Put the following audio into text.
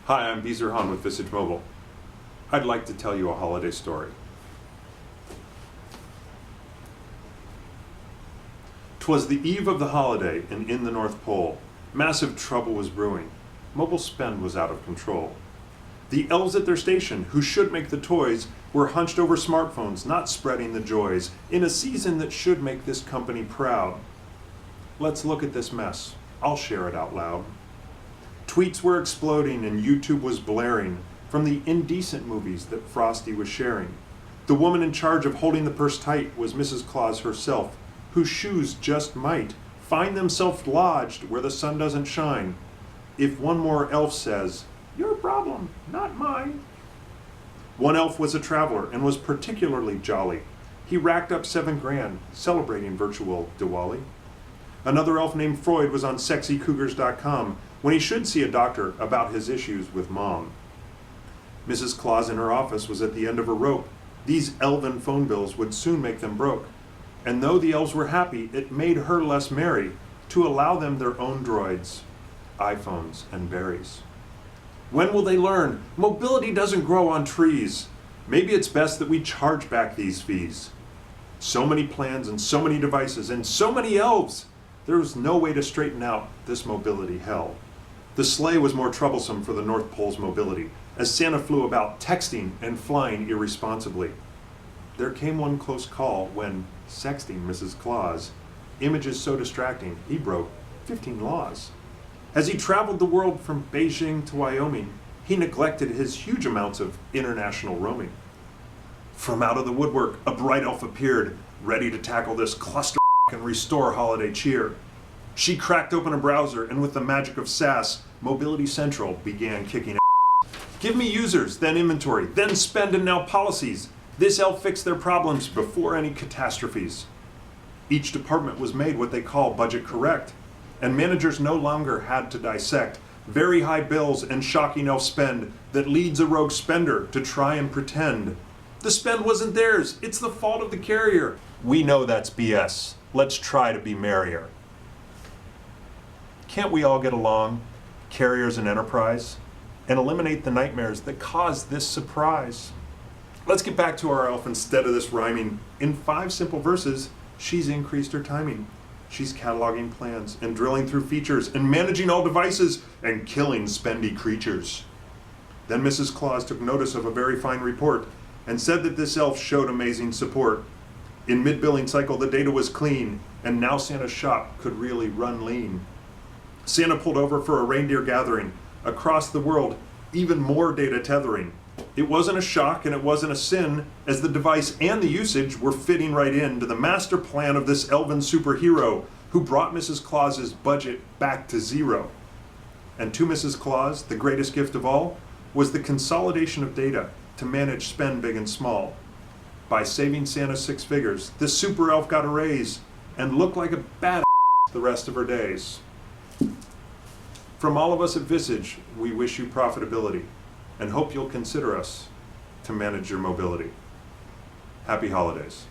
Hi, I'm Visage with Visage Mobile. I'd like to tell you a holiday story. 'Twas the eve of the holiday, and in the North Pole, massive trouble was brewing. Mobile spend was out of control. The elves at their station, who should make the toys, were hunched over smartphones, not spreading the joys, in a season that should make this company proud. Let's look at this mess. I'll share it out loud. Tweets were exploding and YouTube was blaring from the indecent movies that Frosty was sharing. The woman in charge of holding the purse tight was Mrs. Claus herself, whose shoes just might find themselves lodged where the sun doesn't shine. If one more elf says, "Your problem, not mine." One elf was a traveler and was particularly jolly. He racked up $7 grand celebrating virtual Diwali. Another elf named Freud was on sexycougars.com when he should see a doctor about his issues with mom. Mrs. Claus in her office was at the end of her rope. These elven phone bills would soon make them broke. And though the elves were happy, it made her less merry to allow them their own droids, iPhones, and berries. When will they learn? Mobility doesn't grow on trees. Maybe it's best that we charge back these fees. So many plans and so many devices and so many elves. There was no way to straighten out this mobility hell. The sleigh was more troublesome for the North Pole's mobility, as Santa flew about texting and flying irresponsibly. There came one close call when, sexting Mrs. Claus, images so distracting he broke 15 laws. As he traveled the world from Beijing to Wyoming, he neglected his huge amounts of international roaming. From out of the woodwork, a bright elf appeared, ready to tackle this cluster and restore holiday cheer. She cracked open a browser, and with the magic of SAS, Mobility Central began kicking ass. Give me users, then inventory, then spend, and now policies. This elf fixed their problems before any catastrophes. Each department was made what they call budget correct, and managers no longer had to dissect very high bills and shocking elf spend that leads a rogue spender to try and pretend. The spend wasn't theirs, it's the fault of the carrier. We know that's BS. Let's try to be merrier. Can't we all get along, carriers and enterprise, and eliminate the nightmares that caused this surprise? Let's get back to our elf instead of this rhyming. In 5 simple verses, she's increased her timing. She's cataloging plans and drilling through features and managing all devices and killing spendy creatures. Then Mrs. Claus took notice of a very fine report and said that this elf showed amazing support. In mid-billing cycle, the data was clean, and now Santa's shop could really run lean. Santa pulled over for a reindeer gathering. Across the world, even more data tethering. It wasn't a shock and it wasn't a sin, as the device and the usage were fitting right into the master plan of this elven superhero who brought Mrs. Claus's budget back to zero. And to Mrs. Claus, the greatest gift of all was the consolidation of data to manage spend big and small. By saving Santa 6 figures, this super elf got a raise and looked like a badass the rest of her days. From all of us at Visage, we wish you profitability and hope you'll consider us to manage your mobility. Happy holidays.